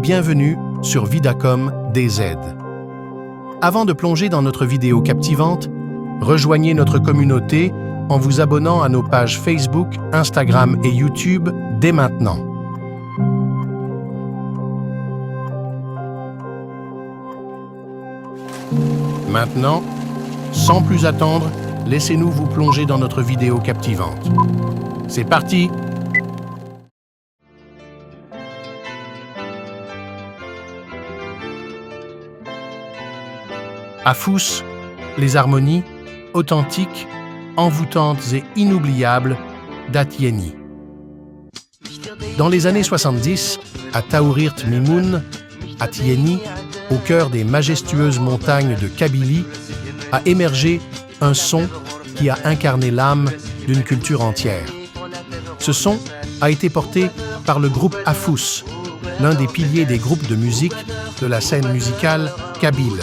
bienvenue sur Vidacom DZ. Avant de plonger dans notre vidéo captivante, rejoignez notre communauté en vous abonnant à nos pages Facebook, Instagram et YouTube dès maintenant. Maintenant, sans plus attendre, laissez-nous vous plonger dans notre vidéo captivante. C'est parti! Afous, les harmonies authentiques, envoûtantes et inoubliables d'Atieni. Dans les années 70, à Taourirt Mimoun, Atieni, au cœur des majestueuses montagnes de Kabylie, a émergé un son qui a incarné l'âme d'une culture entière. Ce son a été porté par le groupe Afous, l'un des piliers des groupes de musique de la scène musicale kabyle.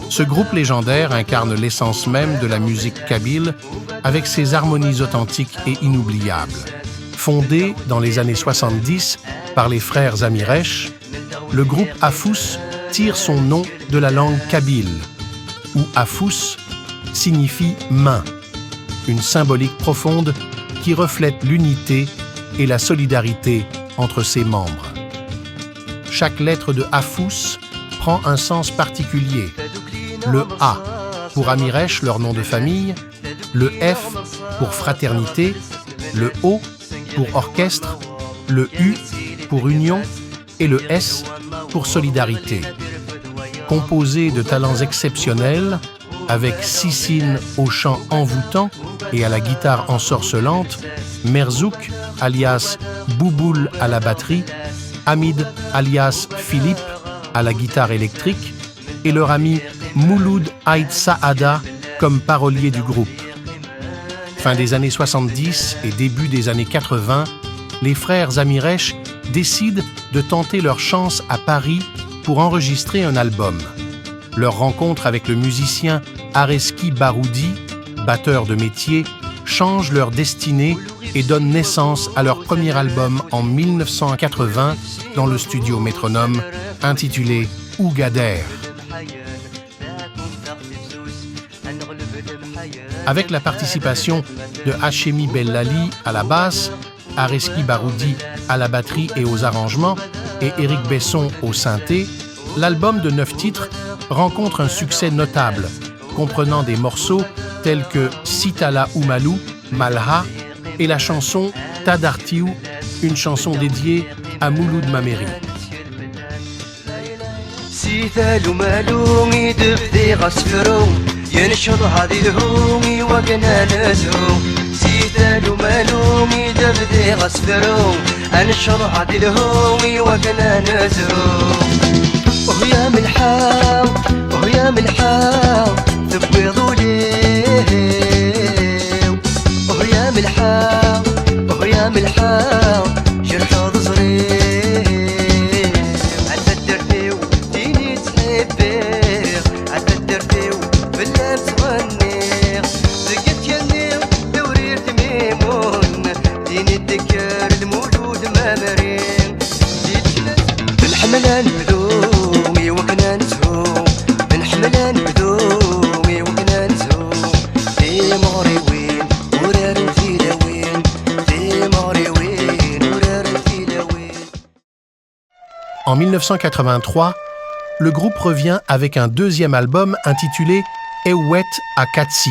Ce groupe légendaire incarne l'essence même de la musique kabyle avec ses harmonies authentiques et inoubliables. Fondé dans les années 70 par les frères Amiresh, le groupe Afous tire son nom de la langue kabyle, où Afous signifie main, une symbolique profonde qui reflète l'unité et la solidarité entre ses membres. Chaque lettre de Afous prend un sens particulier. Le A pour Amiresh, leur nom de famille, le F pour fraternité, le O pour orchestre, le U pour union et le S pour solidarité. Composé de talents exceptionnels, avec Sissine au chant envoûtant et à la guitare ensorcelante, Merzouk, alias Bouboul à la batterie, Hamid, alias Philippe, à la guitare électrique, et leur ami Mouloud Aïd Saada comme parolier du groupe. Fin des années 70 et début des années 80, les frères Amiresh décident de tenter leur chance à Paris pour enregistrer un album. Leur rencontre avec le musicien Areski Baroudi, batteur de métier, change leur destinée et donne naissance à leur premier album en 1980 dans le studio Métronome, intitulé Ougader. Avec la participation de Hachemi Bellali à la basse, Areski Baroudi à la batterie et aux arrangements et Éric Besson au synthé, l'album de 9 titres rencontre un succès notable, comprenant des morceaux tels que Sitala Oumalou, Malha et la chanson Tadartiou, une chanson dédiée à Mouloud Mameri. ينشط هذه الهومي وقنا نزوم سيدال ومالومي دبدي غسفرو انشط هذه الهومي وقنا نزوم وهي ملحاو وهي ملحاو تبيضوا ليه وهي ملحاو وهي ملحاو جرحوض صغير عدد درتيو ديني تحبير عدد درتيو بالليل صغنيغ لقيت ينيغ دورير تميمون ديني الذكر المولود مامرين من حملان بذومي وكنا نزهوم من حملان بذومي وكنا نزهوم في مغري وين ورار في لوين في مغري وين ورار في لوين. En 1983, le groupe revient avec un deuxième album intitulé Ewet à Katsi,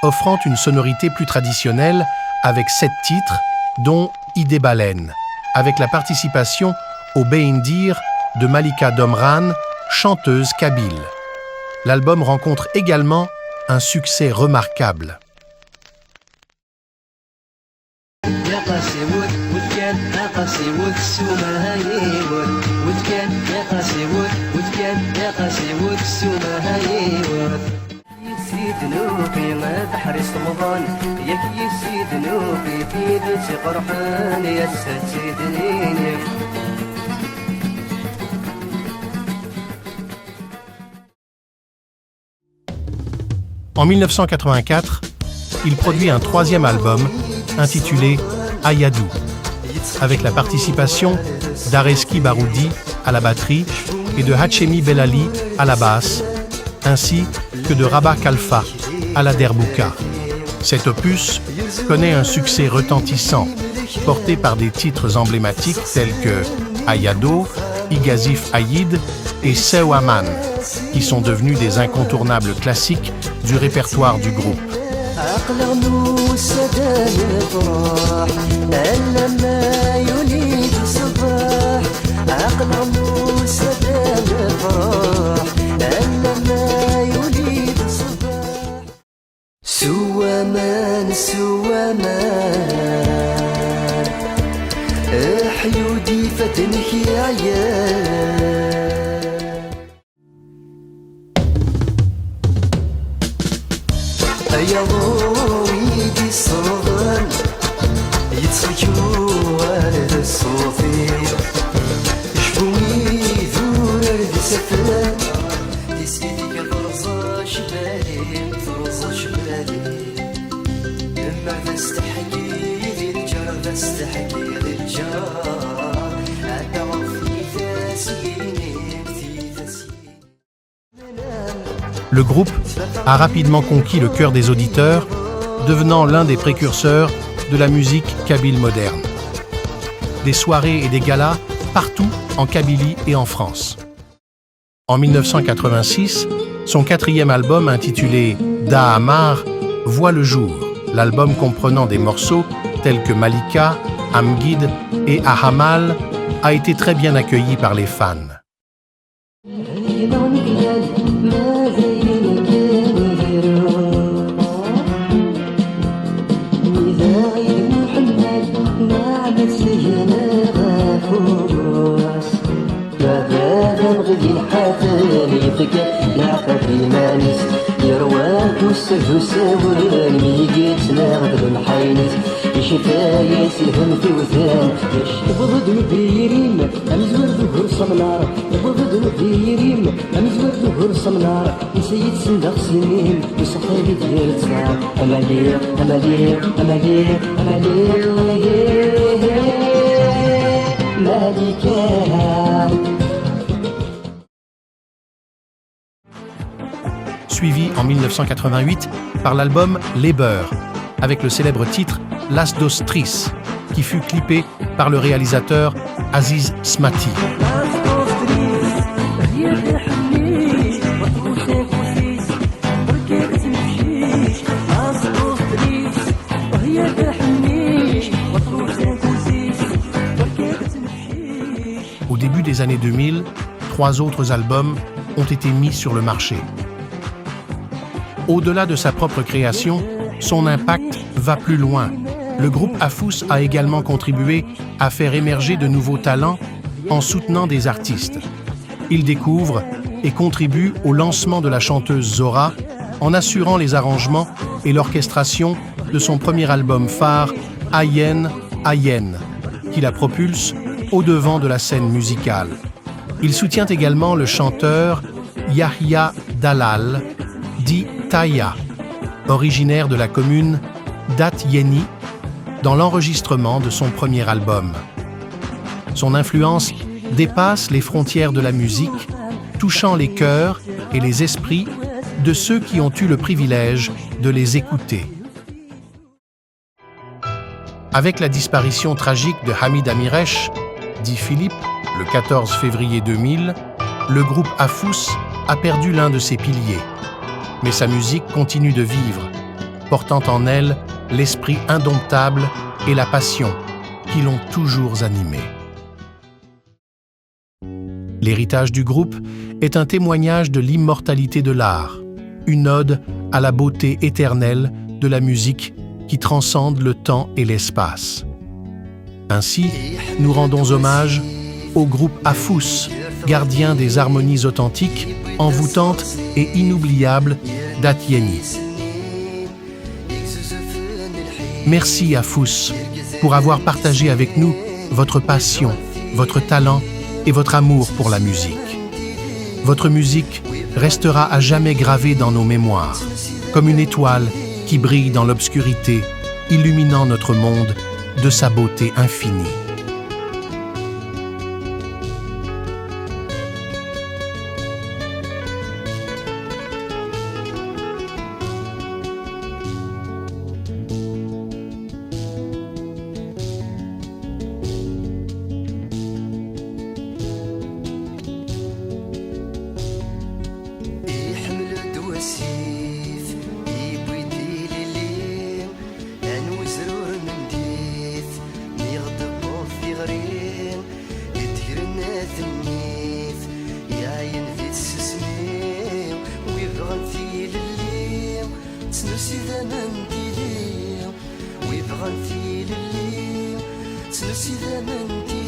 offrant une sonorité plus traditionnelle avec 7 titres, dont Idé Baleine, avec la participation au Beindir de Malika Domran, chanteuse kabyle. L'album rencontre également un succès remarquable. ذنوبي ما تحرس رمضان ياك يسيد ذنوبي في ذي قرحان يا سيدني. En 1984, il produit un troisième album intitulé Ayadou, avec la participation d'Areski Baroudi à la batterie et de Hachemi Bellali à la basse, ainsi que de Rabah Khalfa à la derbouka. Cet opus connaît un succès retentissant, porté par des titres emblématiques tels que Ayado, Igazif Aïd et Sewaman, qui sont devenus des incontournables classiques du répertoire du groupe. سوامان سوامان حيودي فتنك يا عيال يا ويدي الصغر يتسكوا على الصوفي شفوني ذور السفر تسيدي كفرصة شبالي فرصة شبالي لما تستحكي ذي الجار تستحكي ذي الجار أدعو في تسيني في تسيني. Le groupe a rapidement conquis le cœur des auditeurs, devenant l'un des précurseurs de la musique kabyle moderne. Des soirées et des galas partout en Kabylie et en France. En 1986, son quatrième album intitulé Da Amar voit le jour. L'album comprenant des morceaux tels que Malika, Amgid et Ahamal a été très bien accueilli par les fans. Suivi en 1988 par l'album Les Beurs, avec le célèbre titre Las Dos Tris, qui fut clippé par le réalisateur Aziz Smati. Au début des années 2000, 3 autres albums ont été mis sur le marché. Au-delà de sa propre création, son impact va plus loin. Le groupe Afous a également contribué à faire émerger de nouveaux talents en soutenant des artistes. Il découvre et contribue au lancement de la chanteuse Zora en assurant les arrangements et l'orchestration de son premier album phare, Ayen Ayen, qui la propulse au devant de la scène musicale. Il soutient également le chanteur Yahya Dalal, dit Taya, originaire de la commune d'At-Yeni, dans l'enregistrement de son premier album. Son influence dépasse les frontières de la musique, touchant les cœurs et les esprits de ceux qui ont eu le privilège de les écouter. Avec la disparition tragique de Hamid Amiresh, dit Philippe, le 14 février 2000, le groupe Afous a perdu l'un de ses piliers. Mais sa musique continue de vivre, portant en elle l'esprit indomptable et la passion qui l'ont toujours animé. L'héritage du groupe est un témoignage de l'immortalité de l'art, une ode à la beauté éternelle de la musique qui transcende le temps et l'espace. Ainsi, nous rendons hommage au groupe Afous, gardien des harmonies authentiques, envoûtantes et inoubliables d'At-Yeni. Merci Afous pour avoir partagé avec nous votre passion, votre talent et votre amour pour la musique. Votre musique restera à jamais gravée dans nos mémoires, comme une étoile qui brille dans l'obscurité, illuminant notre monde de sa beauté infinie. غرين يديرنا ثنيت يعين في السسني ويبغى في الليل تنسي ذا منديلي ويبغى في الليل تنسي ذا منديلي